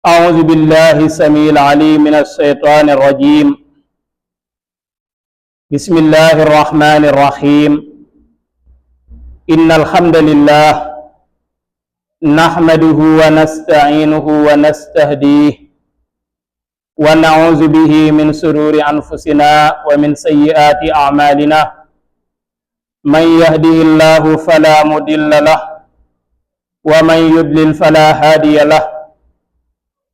أعوذ بالله السميع العليم من الشيطان الرجيم. بسم الله الرحمن الرحيم. إن الحمد لله نحمده ونستعينه ونستهديه ونعوذ به من شرور أنفسنا ومن سيئات أعمالنا. من يهده الله فلا مضل له ومن يضلل فلا هادي له.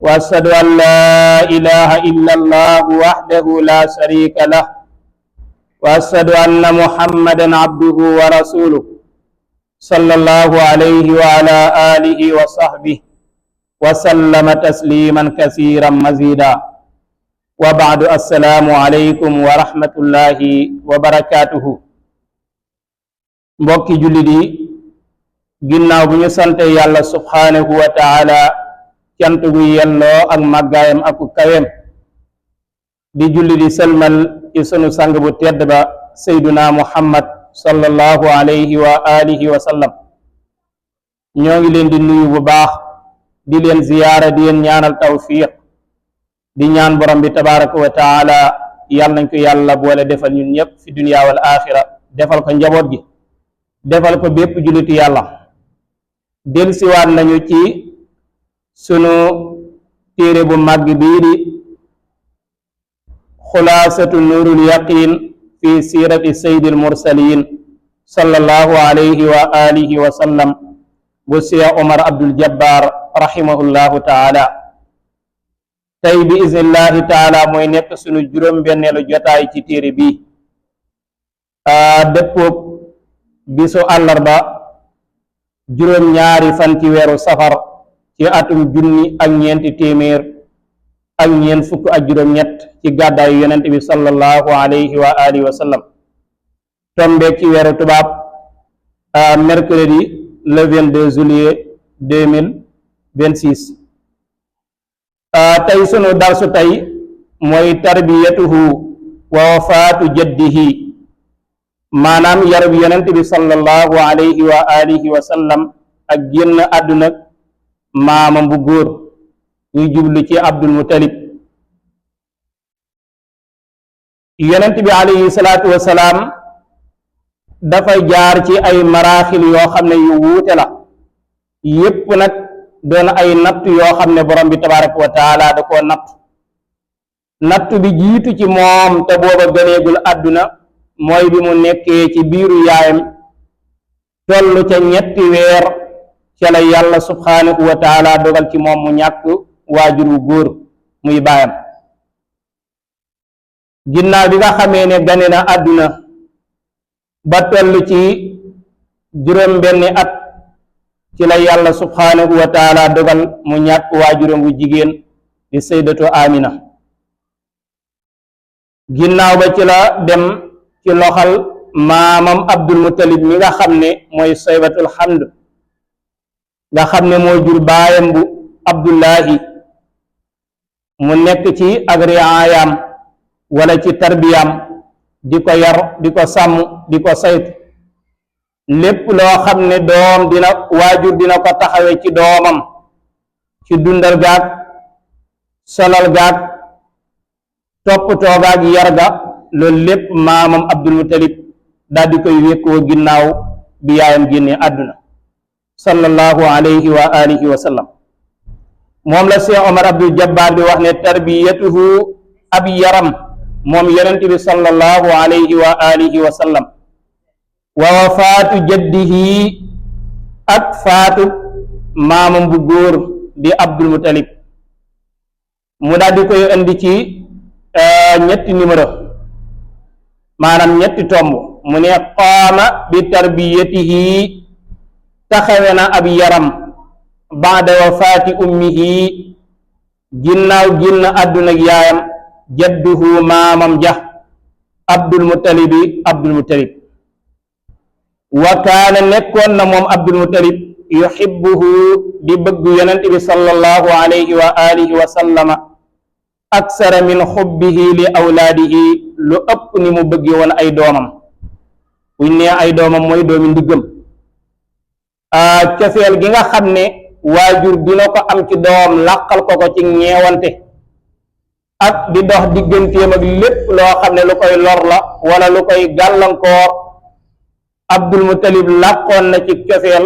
وأشهد أن لا إله إلا الله وحده لا شريك له وأشهد أن محمدا عبده ورسوله صلى الله عليه وعلى آله وصحبه وسلم تسليما كثيرا مزيدا. وبعد السلام عليكم ورحمة الله وبركاته. mbokki jullit yi, ginnaaw bu ñu sante yàlla subhanahu wa taala cant gu yelloo ak màggaayam ak kaweem, di julli di sëlmal ci sunu sang bu tedd ba sayduna muhammad sallallahu alayhi wa alihi wa sallam. ñoo ngi leen di nuyu bu baax, di leen ziyaara, di leen ñaanal tawfiq, di ñaan borom bi tabaraka wa taala yàlla nañ ko yàlla boole defal ñun ñëpp fi dunya wal axira, defal ko njaboot gi, defal ko bépp julliti yàlla. delsiwaat nañu ci sunu téere bu màgg bii di xulaasatu nuurul yaqin fi siirati sayyidil mursalin sallallahu alayhi wa alihi wa sallam bu Cheikh Omar Abdul Jabbar rahimahullahu taala. tey bi iznillahi taala mooy nekk sunu juróom-benneelu jotaay ci téere bi, dëppoog bisu àllarba juróom-ñaari fan ci weeru safar ci atum junni ak ñeenti téeméer ak ñeent fukk ak juróom-ñett ci gàddaayu yonent bi sallallahu alayhi wa alihi wa sallam, tombeeg ci weeru tubaab mercredi le 22 juillet 2026. tey sunu darsu tey mooy tarbiyatuhu wa wafaatu jaddihi, maanaam yarub yonent bi sallallahu alayhi wa alihi wa sallam ak génn àdduna maamam bu góor, ñuy jublu ci Abdul Muttalib. yonent bi alayhi salaatu wa salaam dafay jaar ci ay maraaxil yoo xam ne yu wuute la, yépp nag doon ay natt yoo xam ne borom bi tabaraka wa taala da koo natt bi jiitu ci moom te booba gëneegul àdduna mooy bi mu nekkee ci biiru yaayam toll ca ñetti weer ca la yàlla subhanahu wa taala dogal ci moom mu ñàkk waajur wu góor muy baayam. ginnaaw bi nga xamee ne gane na àdduna ba toll ci juróom benni at ci la yàlla subhanahu wa taala dogal mu ñàkk waajuram wu jigéen di saydatu Amina. ginnaaw ba ci la dem ci loxal maamam Abdul Muttalib mi nga xam ne mooy saybatul hamd, nga xam ne moo jur baayam bu Abdullahi, mu nekk ci ak riyaayam wala ci tarbiyam, di ko yar, di ko sàmm, di ko saytu. lépp loo xam ne doom dina waajur dina ko taxawe ci doomam, ci dundal gaag, solal gaag, toppatoo gaag, yar ga, loolu lépp maamam Abdul Muttalib daal di koy wékkoo ginnaaw bi yaayam génnee àdduna sallallahu alayhi wa alihi wa sallam. moom la Cheikh Omar Abdul Jabbar di wax ne tarbiyatuhu ab yaram moom yonent bi sallallahu alayhi wa alihi wa sallam, wa wafaatu jaddihi ak faatu maamam bu góor di Abdul Muttalib. mu daal di koy indi ci ñetti numéro, maanaam ñetti tomb. mu ne qaama bi tarbiyatihi, taxawe na ab yaram baada wafaati ummihi, ginnaaw génn àdduna ak yaayam, jadduhu maamam ja Abdul Muttalib. wa kaana nekkoon na moom Abdul Muttalib yuhibbuhu, di bëgg yonent bi sallallahu alayhi wa alihi wa sallama aksara min xubbihi li awlaadihi, lu ëpp ni mu bëgge woon ay doomam. buñ nee ay doomam mooy doomi ndiggam. cofeel gi nga xam ne waajur dina ko am ci doom làqal ko ko ci ñeewante ak di dox digganteem ak lépp loo xam ne lu koy lor la wala lu koy gàllankoor. Abdul Muttalib làqoon na ci cofeel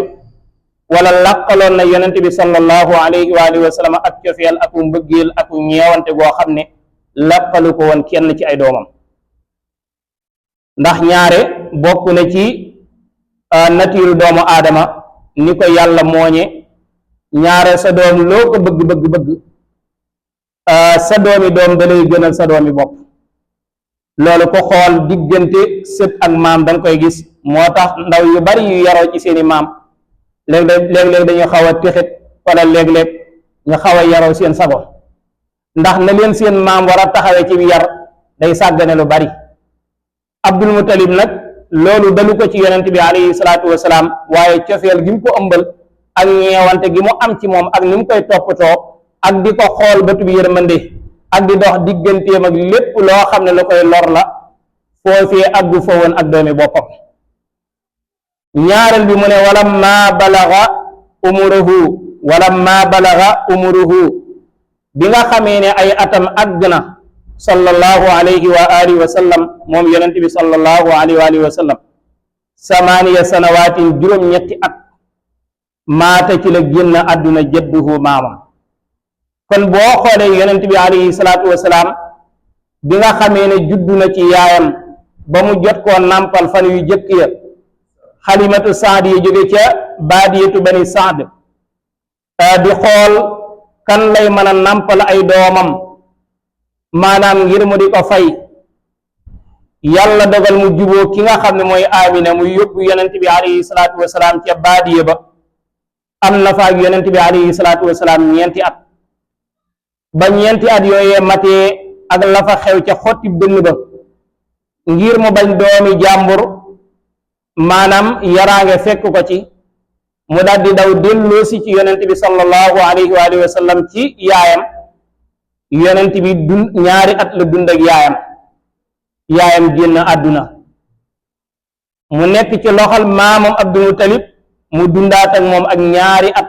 wala làqaloon na yonent bi sallallahu alayhi wa alihi wa sallam ak cofeel ak mbëggeel ak ñeewante goo xam ne làqalu ko woon kenn ci ay doomam. ndax ñaare bokk na ci natiiru doomu aadama ni ko yàlla mooñe ñaare sa doom loo ko bëgg sa doomi doom da lay gënal sa doomi bopp. loolu ko xool diggante sët ak maam danga koy gis. moo tax ndaw yu bari yu yaroo ci seeni maam léeg-léeg dañu xaw a texit wala léeg-léeg ñu xaw a yaroo seen sago ndax na leen seen maam war a taxawee ci yar day sàggane lu bari. Abdul Muttalib nag loolu dalu ko ci yonent bi alayhi salaatu wasalaam waaye cofeel gi mu ko ëmbal ak ñeewante gi mu am ci moom ak ni mu koy toppatoo ak di ko xool bëtu bi yërmande ak di dox digganteem ak lépp loo xam ne la koy lor la foofee aggu fa woon ak doomi boppam. ñaareel bi mu ne walamma balaga umuruhu bi nga xamee ne ay atam àgg na sallallahu alayhi wa alihi wa sallam moom yonent bi sallallahu alayhi wa alihi wa sallam samaaniya sanawaatin juróom-ñetti at maata ci la génn àdduna jadduhu maamam. kon boo xoolee yonent bi alayhi salaatu wa salaam bi nga xamee ne juddu na ci yaayam ba mu jot koo nàmpal fan yu jëkk ya xalimatu saad yi jóge ca baadiyatu bani saad di xool kan lay mën a nàmpal ay doomam maanaam ngir mu di ko fay. yàlla dogal mu juboo ki nga xam ne mooy Amina muy yóbbu yonent bi alayhi salaatu wasalaam ca baadiya ba. am na fa ak yonent bi alayhi salaatu wasalaam ñeenti at ba ñeenti at yooyee matee ak la fa xew ca xotti dënn ba ngir mu bañ doomi jàmbur maanaam yaraange fekk ko ci mu daal di daw delloosi ci yonent bi sallallahu alayhi wa alihi wa sallam ci yaayam. yonent bi ñaari at la dund ak yaayam génn àdduna mu nekk ci loxol maamam Abdul Muttalib mu dundaat ak moom ak ñaari at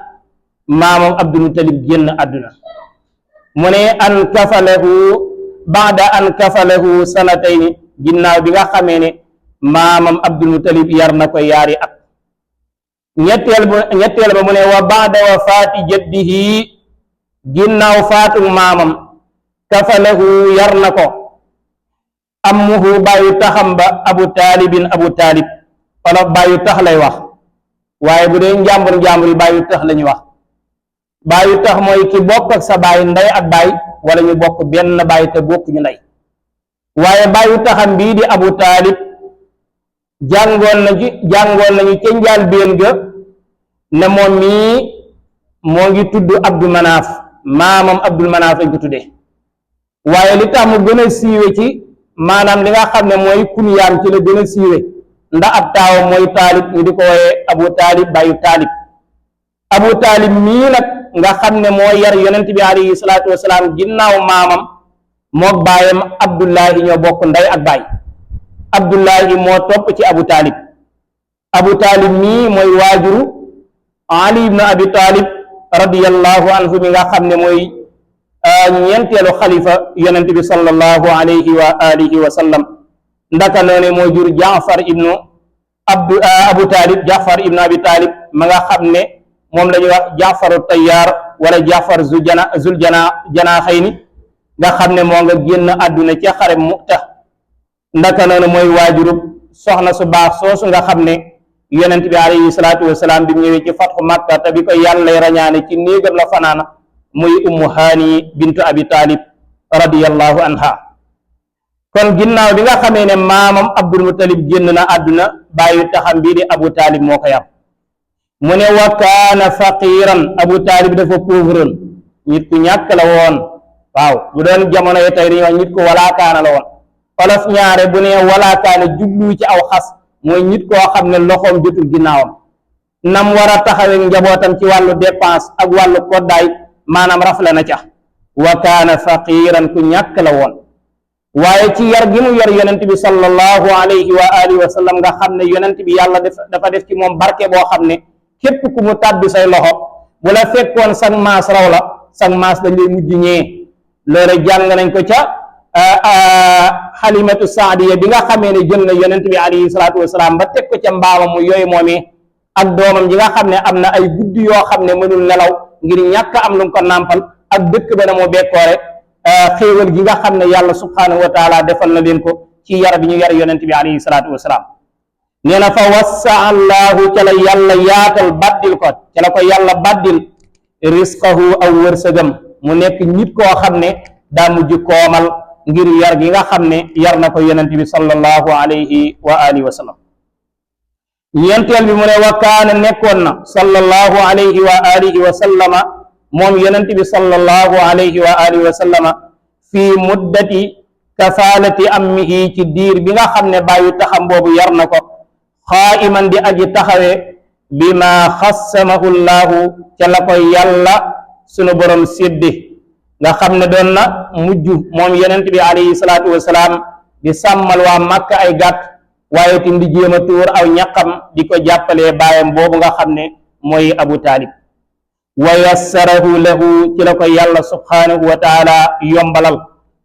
maamam Abdul Muttalib génn àdduna. mu ne an kafalahu baada an kafalahu sanatayni ginnaaw bi nga xamee ne maamam Abdul Muttalib yar na ko yaari at. ñetteel ba mu ne wa baada wafaati jaddihi ginnaaw faatu maamam kafalahu yar na ko ammuhu bàyyu taxam ba abu taalib wala bàyyu tax lay wax waaye bu dee njàmbur yi bàyyu tax lañuy wax. bàyyu tax mooy ki bokk ak sa baay ndey ak baay wala ñu bokk benn baay te bokk ñu ndey. waaye bàyyu taxam bii di abu taalib jàngoon nañu ca njaal béen ga ne moom mii moo ngi tudd Abdu Manaaf maamam Abdul Manaaf lañ ko tuddee. waaye li tax mu gën a siiwe ci maanaam li nga xam ne mooy kunyaam ci la gën a siiwe ndax ab taawam mooy taalib ñu di ko wooyee abu taalib bàyyu taalib. abu taalib mii nag nga xam ne moo yar yonent bi alayhi salaatu wasalaam ginnaaw maamam mook baayam Abdullahi ñoo bokk ndey ak baay. Abdullahi moo topp ci abu taalib mii mooy waajuru Ali ibn Abi Talib radiyallahu anhu mi nga xam ne mooy ñeenteelu xalifa yonent bi sallallahu alayhi wa alihi wa sallam. ndaka noone moo jur Jaafar ibnu Abu Talib Jaafar ibnu Abi Talib ma nga xam ne moom la ñuy wax Jaafaru Tayyaar wala Jaafar zul janaaxayni nga xam ne moo nga génn àdduna ca xare Mu'ta. ndaka noonu mooy waajurub soxna su baax soosu nga xam ne yonent bi alayhi salaatu wasalaam bi mu ñëwee ci fatxu Makka te bi ko yàlla rañaane ci néegam la fanaana muy ummu haani bintu abi talib radiyallahu anha. kon ginnaaw bi nga xamee ne maamam Abdul Muttalib génn na àdduna bàyyi taxam bii di abu talib moo ko yar. mu ne wa kaana faqiran abu talib dafa pauvre nit ku ñàkk la woon. waaw bu doon jamono yi tey dañuy wax nit ku walaakaana la woon. olof ñaare bu ne walaakaana jublu ci aw xas mooy nit koo xam ne loxoom jotul ginnaawam nam war a taxawee njabootam ci wàllu dépense ak wàllu koddaay maanaam rafle na ca. wa kaana faqiran ku ñàkk la woon. waaye ci yar gi mu yar yonent bi sallallahu alayhi wa alihi wa sallam nga xam ne yonent bi yàlla dafa def ci moom barke boo xam ne képp ku mu tàbbi say loxo bu la fekkoon sag maas raw la sag maas dañ lay mujj ñee loolu jàng nañ ko ca Halimatu Saadiya bi nga xamee ne jël na yonent bi alayhi salaatu wasalaam ba teg ko ca mbaamam mu yooyu moomee ak doomam ji nga xam ne am na ay guddi yoo xam ne mënul nelaw ngir ñàkk am lu ko nàmpal ak dëkk ba na mu bekkoore xéewal gi nga xam ne yàlla subhanahu wa taala defal na leen ko ci yar bi ñu yar yonent bi alayhi salaatu wasalaam nee na fa wassa allahu ca la yàlla yaatal baddil ko ca la ko yàlla baddil risqahu aw wërsëgam mu nekk nit koo xam ne daa mujj koomal ngir yar gi nga xam ne yar na ko yonent bi sallallahu alayhi wa alihi wa sallam ñeenteel bi mu ne wa kaana nekkoon na sallallahu alayhi wa alihi wa sallama moom yonent bi sallallahu alayhi wa alihi wa sallama fii muddati kafaalati ammihi ci diir bi nga xam ne bàyyi taxam boobu yar na ko xaa'iman di aji taxawee bi ma xassamahu llaahu ca la ko yàlla sunu borom sédde nga xam ne doon na mujj moom yonent bi alayhi salaatu wasalaam di sàmmal waa Makka ay gàtt waaye tim di jéem a tuur aw ñaqam di ko jàppalee baayam boobu nga xam ne mooy Abu Taalib wa yassarahu lahu ci la ko yàlla subhanahu wa taala yombalal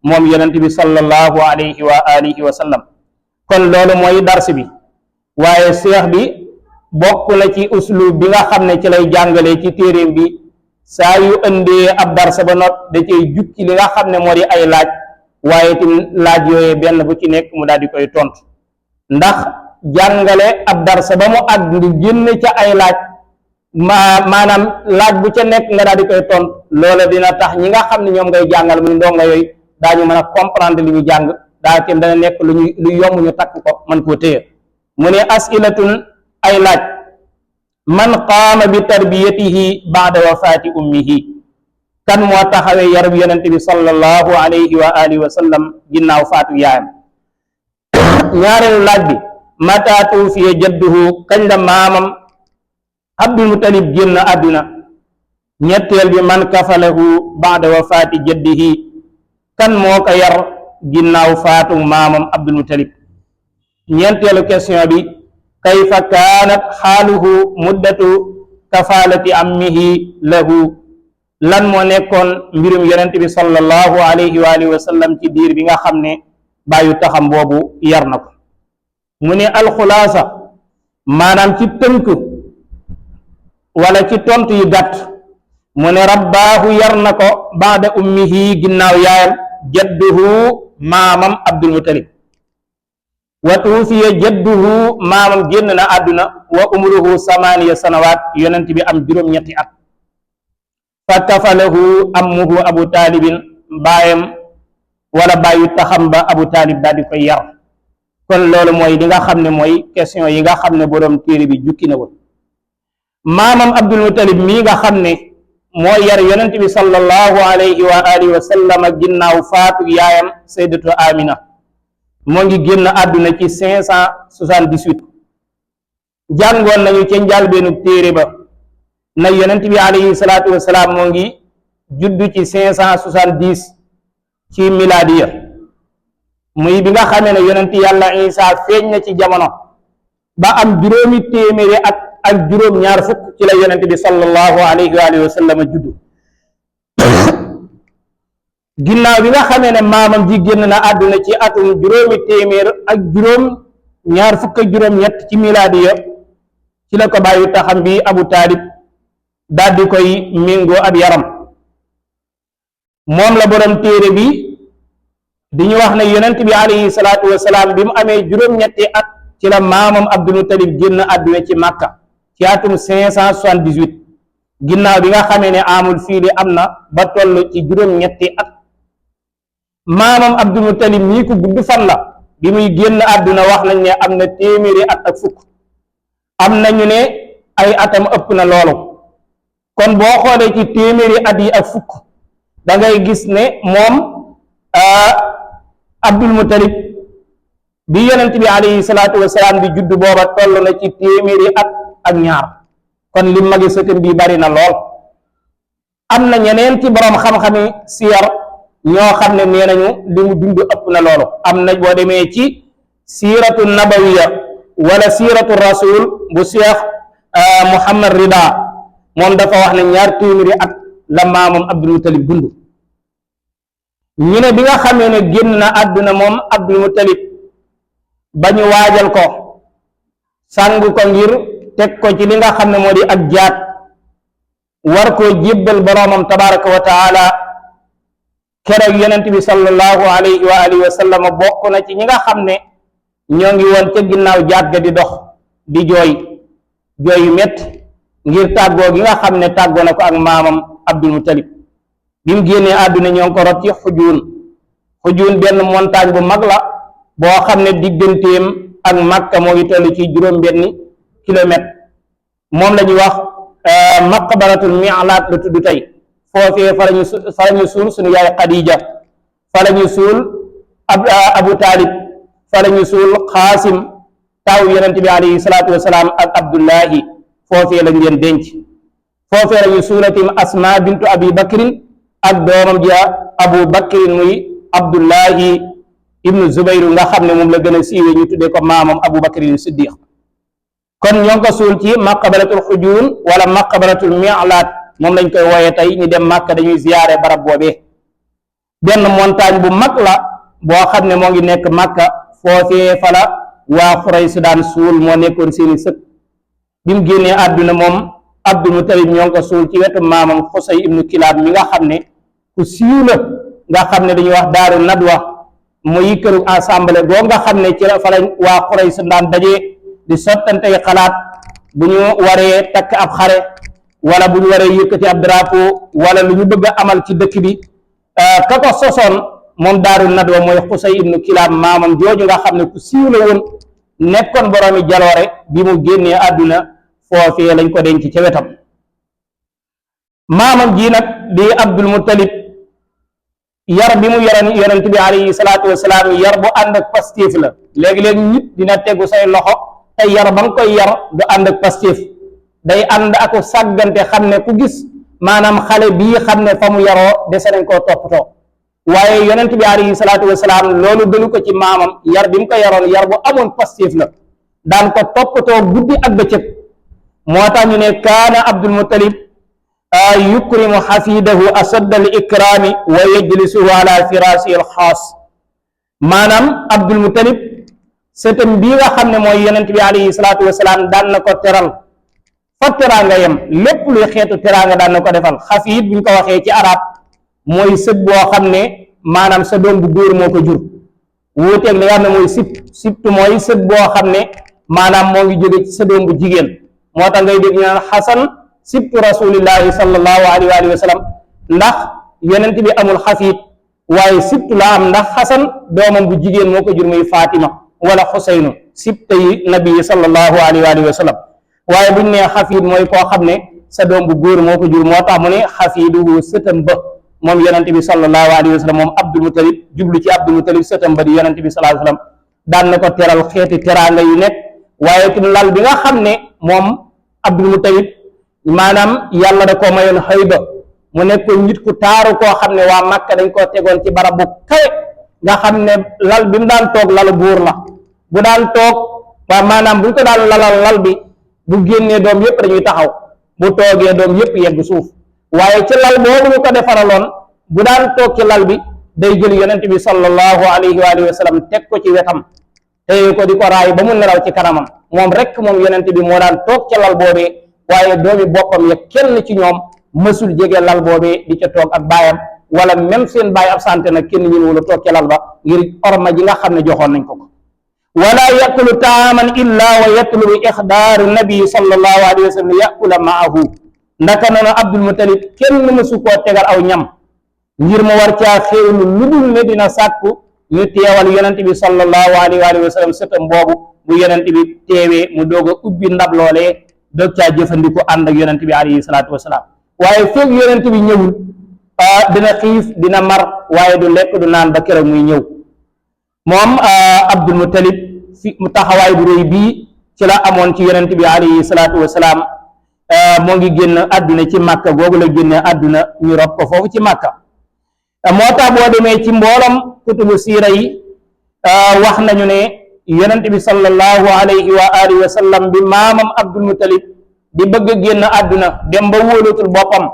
moom yonent bi sallallahu alayhi wa alihi wa sallam kon loolu mooy dars bi waaye seex bi bokk na ci uslub bi nga xam ne ci lay jàngalee ci téeréem bi saa yu ëndee ab darsa ba not da cay jukki li nga xam ne moo di ay laaj waaye tim laaj yooyee benn bu ci nekk mu daal di koy tontu ndax jàngale ab darsa ba mu àgg ndi génn ca ay laaj maanaam laaj bu ca nekk nga daal di koy tontu loola dina tax ñi nga xam ne ñoom ngay jàngal muy ndongo yooyu daañu mën a comprendre li ñu jàng daa tim dana nekk lu yomb ñu takk ko mën koo téye mu ne asilatun ay laaj man qaama bi tarbiyatihi baada wafaati ummihi kan moo taxawee yarub yonent bi sallallahu alayhi wa alihi wa sallam ginnaaw faatu yaayam ñaareelu laaj bi mata tuufiya jadduhu kañ la maamam Abdul Mutalib génn àdduna ñetteel bi man kafalahu baada wafaati jaddihi kan moo ko yar ginnaaw faatu maamam Abdul Mutalib ñeenteelu question bi kayfa kaanat xaaluhu muddatu kafaalati ammihi lahu lan moo nekkoon mbirum yonent bi sallallahu alayhi wa alihi wa sallam ci diir bi nga xam ne bàyyu taxam boobu yar na ko mu ne alxulaasa maanaam ci tënk wala ci tontu yu gàtt mu ne rabbaahu yar na ko baada ummihi ginnaaw yaayam jadduhu maamam Abdul Mutalib wa tuufiya jadduhu maamam génn na àdduna wa umruhu samaniya sanawaat yonent bi am juróom-ñetti at fa kafalahu ammuhu Abu Taalibin baayam wala bàyyu taxam ba Abu Taalib daal di koy yar kon loolu mooy li nga xam ne mooy question yi nga xam ne borom téere bi jukki na ko maamam Abdul Mutalib mii nga xam ne moo yar yonent bi sallallahu alayhi wa alihi wa sallam ginnaaw faatu yaayam sayyidatu Amina moo ngi génn àdduna ci 578 jàngoon nañu ca njàlbeenu téere ba na yonent bi alayhi salaatu wasalaam moo ngi juddu ci 570 ci miladiya muy bi nga xamee ne yonent yàlla Isa feeñ na ci jamono ba am juróomi téeméeri at ak juróom ñaar fukk ci la yonent bi sallallahu alayhi wa alihi wa sallam juddu ginnaaw bi nga xamee ne maamam ji génn na àdduna ci atum juróomi téeméer ak juróom ñaar fukk ak juróom ñett ci miladiya ci la ko bàyyi taxam bi Abu Taalib daal di koy méngoo ab yaram moom la borom téere bi di ñu wax ne yonent bi alayhi salaatu wasalaam bi mu amee juróom-ñetti at ci la maamam Abdul Mutalib génn àdduna ci Makka ci atum 578 ginnaaw bi nga xamee ne amul fiili am na ba toll ci juróom-ñetti at maamam Abdul Mutalib mii ko gudd fan la bi muy génn àdduna wax nañ ne am na téeméeri at ak fukk am nañu ne ay atam ëpp na loolu kon boo xoolee ci téeméeri at yi ak fukk da ngay gis ne moom Abdul Mutalib bi yonent bi alayhi salaatu wasalaam di judd booba toll na ci téeméeri at ak ñaar kon li magi sëtam bi bari na lool am na ñeneen ci borom xam-xami siyar ñoo xam ne nee nañu li mu dund ëpp na loolu am na boo demee ci siiratu nabawiya wala siiratu rasul bu Cheikh Muhammad Rida moom dafa wax ne 2 téeméeri at la maamam Abdul Muttalib dund. ñu ne bi nga xamee ne génn na àdduna moom Abdul Muttalib ba ñu waajal ko sàng ko ngir teg ko ci li nga xam ne moo di ak jaat war koo jébbal boroomam tabaraka wa taala, keroog yonent bi sallallahu alayhi wa alihi wa sallam bokk na ci ñi nga xam ne ñoo ngi woon ca ginnaaw jaat ga di dox di jooy yu metti ngir tàggoo gi nga xam ne tàggoo na ko ak maamam Abdul Muttalib. bi mu génnee àdduna ñoo ngi ko rot ci xujuun benn montagne bu mag la boo xam ne digganteem ak Makka moo ngi toll ci 6 kilomètre. moom la ñuy wax maqbaratul mi'laat la tudd tey. foofee fa lañu suul suñu yaay Xadija, fa lañu suul Abu Talib, fa lañu suul Xaasim taaw yonent bi alayhi salaatu wasalaam ak Abdullahi, foofee lañ leen denc. foofee lañu suulatim Asma bintu Abi Bakrin ak doomam ja Abu Bakrin muy Abdullahi ibnu Zubayru nga xam ne moom la gën a siiwee ñu tuddee ko maamam Abu Bakrin Siddiq. kon ñoo ngi ko suul ci maqbaratul xujuun wala maqbaratul mi'laat, moom lañ koy wooyee tey ñu dem Màkka dañuy ziyaare barab boobee. benn montagne bu mag la boo xam ne moo ngi nekk Màkka, foofee fala waa Xuraysh daan suul, moo nekkoon seeni sët. bi mu génnee àdduna moom Abdul Muttalib ñoo ngi ko suul ci wetu maamam Xusay ibnu Kilaab mi nga xam ne ku siiw la, nga xam ne dañuy wax daaru nadwa muy këru assemblée boo nga xam ne ci la fa la waa Xuraysh daan dajee di sottantey xalaat bu ñu waree takk ab xare wala bu ñu waree yëkkati ab drapeau wala lu ñu bëgg a amal ci dëkk bi. ka ko sosoon moom daaru nadwa mooy Xusay ibnu Kilaab maamam jooju nga xam ne ku siiw la woon, nekkoon boroomi jaloore. bi mu génnee àdduna foofee lañ ko denc ca wetam. maamam ji nag di Abdul Muttalib yar bi mu yaran yonent bi alayhi salaatu wasalaam yar bu ànd ak pastéef la. léegi-léegi nit dina tegu say loxo te yar ba nga koy yar du ànd ak pastéef, day ànd ak sàggante, xam ne ku gis maanaam xale bii xam ne fa mu yaroo dese nañ koo toppatoo. waaye yonent bi alayhi salaatu wasalaam loolu dalu ko ci maamam, yar bi mu ko yaroon yar bu amoon pastéef la, daan ko toppatoo guddi ak bëccëg. moo tax ñu ne kaana Abdul Muttalib yukrimu xafidahu asaddal ikraami wa yajlisuhu ala firaasi al xaas. maanaam Abdul Muttalib sëtam bii nga xam ne mooy yonent bi alayhi salaatu wasalaam daan na ko teral fa teraanga yem, lépp luy xeetu teraanga daan na ko defal. xafiid buñ ko waxee ci arab mooy sët boo xam ne maanaam sa doom bu góor moo ko jur, wuuteeg li nga xam ne mooy sibtu mooy sët boo xam ne maanaam moo ngi jóge ci sa doom bu jigéen. moo tax ngay dégg ñu naan xasan sibtu rasulillahi sallallahu alayhi wa sallam, ndax yonent bi amul xafiid waaye sibtu la am, ndax xasan doomam bu jigéen moo ko jur muy Fatima wala Xuseynu sibta yi nabi sallallahu alayhi wa sallam. waaye buñ nee xafiid mooy koo xam ne sa doom bu góor moo ko jur, moo tax mu ne xafiiduhu sëtam ba moom yonent bi sallallahu alayhi wa sallam, moom Abdul Muttalib jublu ci Abdul Muttalib sëtam ba di yonent bi sallallahu alayhi wa sallam. daan na ko teral xeeti teraanga yu nekk. waaye ci lal bi nga xam ne moom Abdul Muttalib maanaam yàlla da koo mayoon xëyba, mu nekkoon nit ku taaru koo xam ne waa Makka dañ koo tegoon ci barab bu kawe, nga xam ne lal bi mu daan toog lalu buur la. bu daan toog waa maanaam buñ ko daan lalal lal bi, bu génnee doom yépp dañuy taxaw, bu toogee doom yépp yegg suuf. waaye ci lal boobu ñu ko defaraloon, bu daan toog ci lal bi day jël yonent bi sallallahu alayhi wa sallam teg ko ci wetam, téye ko di ko raay ba mu nelaw ci kanamam. moom rek moom yonent bi moo daan toog ca lal boobee, waaye doomi boppam ya kenn ci ñoom mësul jege lal boobee di ca toog ak baayam, wala même seen baay absente nag kenn ñu wala toog ca lal ba ngir orma ji nga xam ne joxoon nañ ko ko. wala yakulu taaman illa wa yatlubu ixdaaru nabi sallallahu alayhi wa sallam yakula maahu. ndaka noonu Abdul Muttalib kenn mësu koo tegal aw ñam ngir mu war caa xéewlu lu dul ne dina sàkku ñu teewal yonent bi sallallahu alayhi wa sallam sëtam boobu bu yonent bi teewee mu doog a ubbi ndab loolee doog caa jëfandiku ànd ak yonent bi alayhi salaatu wasalaam. waaye feeg yonent bi ñëwul dina xiif dina mar, waaye du lekk du naan ba keroog muy ñëw. moom Abdul Muttalib fi mu taxawaay bu réy bii ci la amoon ci yonent bi alayhi salaatu wasalaam. moo ngi génn àdduna ci Makka googu la génne àdduna, ñu rob ko foofu ci Makka. moo tax boo demee ci mboolam kutubu siira yi wax nañu ne yonent bi sallallahu alayhi wa alihi wa sallam bi maamam Abdul Muttalib di bëgg génn àdduna dem ba wóolatul boppam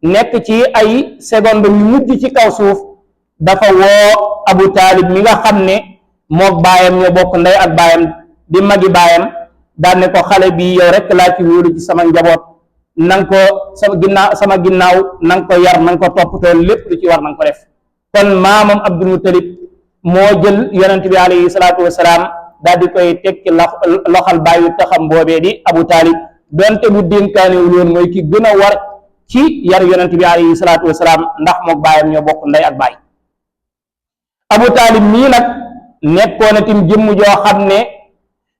nekk ci ay seconde yu mujj ci kaw suuf dafa woo Abu Taalib mi nga xam ne mook baayam ñoo bokk ndey ak baayam di magi baayam daan ne ko xale bi yow rek laa ci wóolu ci sama njaboot nanga ko sama ginnaaw nanga ko yar nanga ko toppatoo lépp lu ci war nanga ko def kon maamam Abdul Muttalib moo jël yonent bi alayhi salaatu wasalaam daal di koy teg ci loxal bàyyu taxam boobee di Abu Taalib donte bu dénkaanewul woon mooy ki gën a war ci yar yonent bi alayhi salaatu wasalaam ndax mook baayam ñoo bokk ndey ak baay Abu Taalib mii nag nekkoon itam jëmm joo xam ne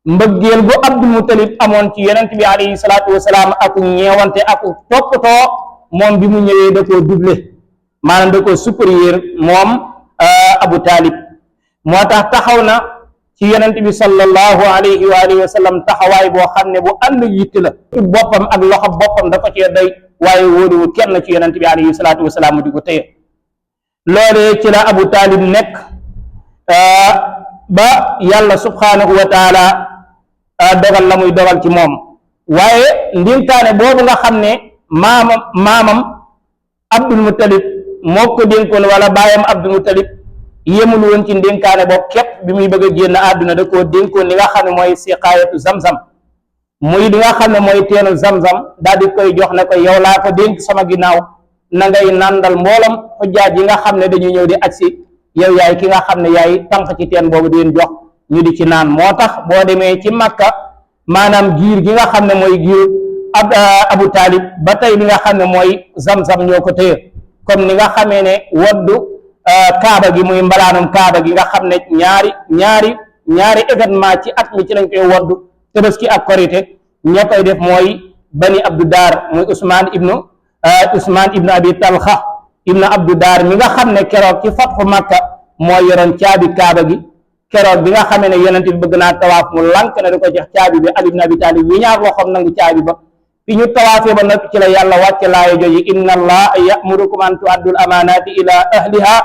mbëggeel gu Abdul Muttalib amoon ci yonent bi alayhi salaatu wasalaam ak ñeewante ak toppatoo moom bi mu ñëwee da koo doublé maanaam da koo supérieur moom Abu Taalib moo tax taxaw na ci yonent bi sallallahu alayhi wa alihi wa sallam taxawaay boo xam ne bu ànd yitte la boppam ak loxo boppam da ko cee doy waaye wóoluwu kenn ci yonent bi alayhi salaatu wasalaam di ko téye loolee ci la Abu Taalib nekk ba yàlla subhanahu wa taala dogal la muy dogal ci moom waaye ndintaane boobu nga xam ne maamam Abdul Muttalib moo ko dénkoon wala baayam Abdul Muttalib yemul woon ci ndénkaane boobu képp bi muy bëgg a génn àdduna da koo dénkoon li nga xam ne mooy siqaayatu zamzam muy li nga xam ne mooy teenu zamzam daal di koy jox ne ko yow laa ko dénk sama ginnaaw na ngay nàndal mboolam xujjaaj yi nga xam ne dañuy ñëw di agsi yow yaay ki nga xam ne yaay tànq ci teen boobu di leen jox ñu di ci naan moo tax boo demee ci Makka maanaam giir gi nga xam ne mooy giir Abu Taalib ba tey li nga xam ne mooy zamzam ñoo ko téye comme ni nga xamee ne waddu kaaba gi muy mbalaanum kaaba gi nga xam ne ñaari événement ci at mi ci lañ koy waddu Tabaski ak Korite ña koy def mooy bani Abdu Daar muy Usmaan ibnu Abi Talha ibnu Abdu Daar mi nga xam ne keroog ci fatxu Makka moo yoroon caabi kaaba gi keroog bi nga xamee ne yonent bi bëgg naa tawaaf mu lànk na da ko jox caabi bi Ali ibn Abi Talib wi ñaar loxoom nangu caabi ba fi ñu tawaafee ba nag ci la yàlla wàcce laaya jooju inna allaha ya'murukum an tu'addul amanati ila ahliha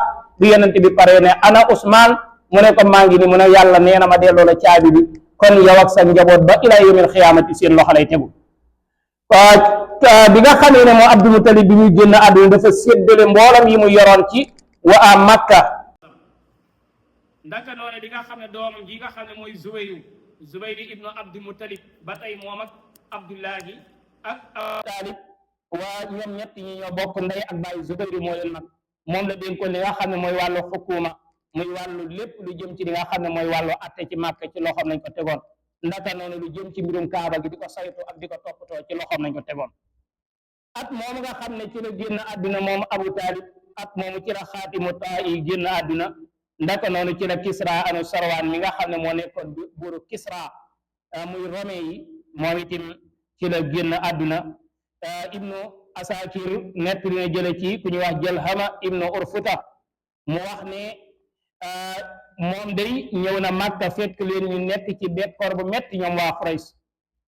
bi yonent bi pare ne ana Usmaan mu ne ko maa ngi ni mu ne yàlla nee na ma delloo la caabi bi kon yow ak sa njaboot ba ila yawmil xiyaamati seen loxo lay tegu bi nga xamee ne moo Abdul Muttalib bi muy génn àdduna dafa séddale mboolam yi mu yoroon ci waa Makka ndaka noone di nga xam ne doomam ji nga xam ne mooy Zubayru ibnu Abdul Muttalib ba tey moom ak Abdullahi ak Abu Taalib waa ñoom ñett ñi ñoo bokk ndey ak baay Zubayru moo leen mag moom la dénkoon li nga xam ne mooy wàllu xukuma muy wàllu lépp lu jëm ci li nga xam ne mooy wàllu atte ci Makka ci loxoom nañ ko tegoon ndaka noonu lu jëm ci mbirum kaaba gi di ko saytu ak di ko toppatoo ci loxoom nañ ko tegoon at moomu nga xam ne ci la génn àdduna moom Abu Taalib at moomu ci la xaatimu taa yi génn àdduna ndaka noonu ci la Kisra anu Sarwaan mi nga xam ne moo nekkoon buuru Kisra muy Rome yi moom itam ci la génn àdduna ibnu Asakir nett li na jële ci ku ñuy wax Jalhama ibnu Urfuta mu wax ne moom day ñëw na Makka fekk leen ñu nekk ci bekkoor bu metti ñoom waa Quraysh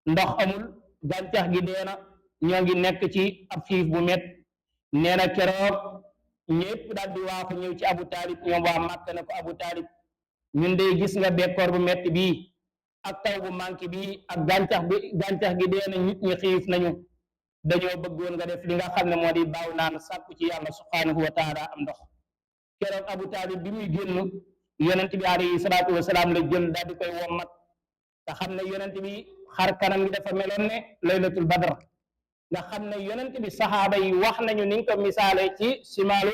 ndox amul gàncax gi deena ñoo ngi nekk ci ab xiif bu metti nee na keroog ñëpp daal di waaxu ñëw ci Abu Taalib ñoom waa Makka ne ko Abu Taalib ñun day gis nga bekkoor bu metti bii ak taw bu manqué bii ak gàncax gi deena nit ñi xiif nañu dañoo bëggoon nga def li nga xam ne moo di baaw naan sàkku ci yàlla subhanahu wa taala am ndox keroog Abu Taalib bi muy génn yonent bi alayhi salaatu wasalaam la jël daal di koy wommat nga xam ne yonent bi xar kanam gi dafa meloon ne laylatul badr nga xam ne yonent bi saxaaba yi wax nañu ni nga ko misaale ci simaalu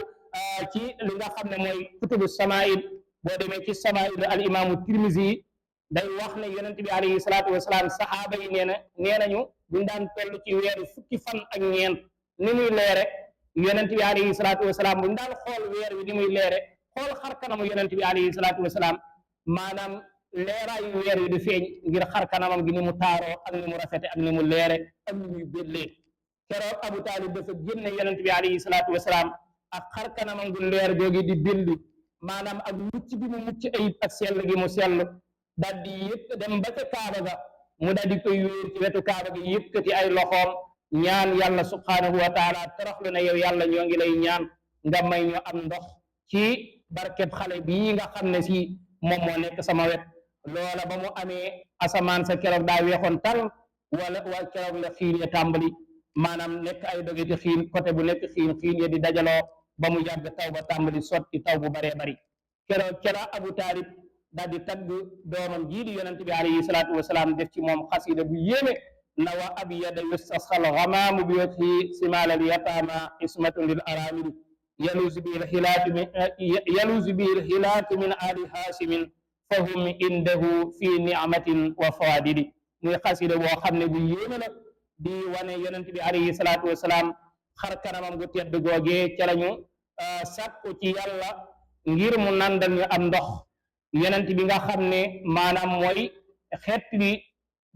ci li nga xam ne mooy kutubu samail boo demee ci samail al imaamu Tirmisi day wax ne yonent bi alayhi salaatu wasalaam saxaaba yi nee nañu buñ daan toll ci weeru fukki fan ak ñeent ni muy leere yonent bi alayhi salaatu wasalaam buñ daan xool weer wi ni muy leere xool xar kanamu yonent bi alayhi salaatu wasalaam maanaam leeraayu weer wi di feeñ ngir xar kanamam gi ni mu taaroo ak ni mu rafete ak ni mu leere ak ni muy bellee keroog Abu Taalib dafa génne yonent bi alayhi salaatu wasalaam ak xar kanamam gu leer googi di belli maanaam ak mucc bi mu mucc ayib ak sell gi mu sell daal di yëpp dem ba ca kaaba ga mu daal di koy wéer ci wetu kaaba gi yëkkati ay loxoom ñaan yàlla subhanahu wa taala toroxlu ne yow yàlla ñoo ngi lay ñaan nga may ñu am ndox ci barkeb xale bii nga xam ne si moom moo nekk sama wet loola ba mu amee asamaan sa keroog daa weexoon tal wala keroog la xiin ya tàmbali maanaam nekk ay dogiti xiin côté bu nekk xiin ya di dajaloo ba mu yàgg taw ba tàmbali sotti taw bu baree bari keroog Abu Taalib daal di tagg doomam jii di yonente bi alayhi salaatu wasalaam def ci moom xasida bu yéeme na wa abyada yustasxal gamaamu bi wajhi simalal yataama ismatun lil aramili yaluusu bihi lxilaatu min ali haasimin fahum indahu fi nicmatin wa fawadili muy xasida boo xam ne bu yéeme la di wane yonente bi alayhi salaatu wasalaam xar kanamam gu tedd googee ca lañu sàkku ci yàlla ngir mu nandal ñu am ndox yonent bi nga xam ne maanaam mooy xeet bi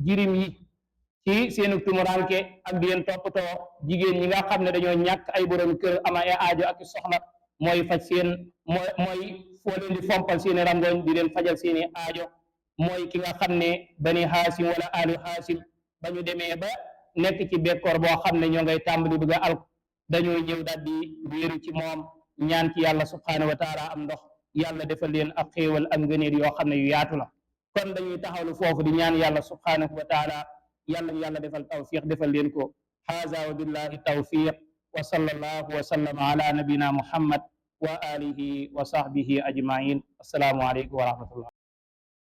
jirim yi ci seenu tumuranke ak di leen toppatoo jigéen ñi nga xam ne dañoo ñàkk ay borom kër ama ay aajo ak soxna mooy faj seen mooy foo leen di fompal seeni rangoñ di leen fajal seeni aajo mooy ki nga xam ne bani haasim wala alu haasim ba ñu demee ba nekk ci bekkoor boo xam ne ñoo ngay tàmbali bëgg a alk dañoo ñëw daal di wéeru ci moom ñaan ci yàlla subhanahu wa taala am ndox yàlla defal leen ak xéewal ak ngëneel yoo xam ne yu yaatu la kon dañuy taxawlu foofu di ñaan yàlla subhanahu wa taala yàlla ñu yàlla defal tawfiq defal leen ko haza wa billahi tawfiq wa sallallahu wa sallama ala nabina muhammad wa alihi wa sahbihi ajmain assalaamu aleykum wa rahmatullah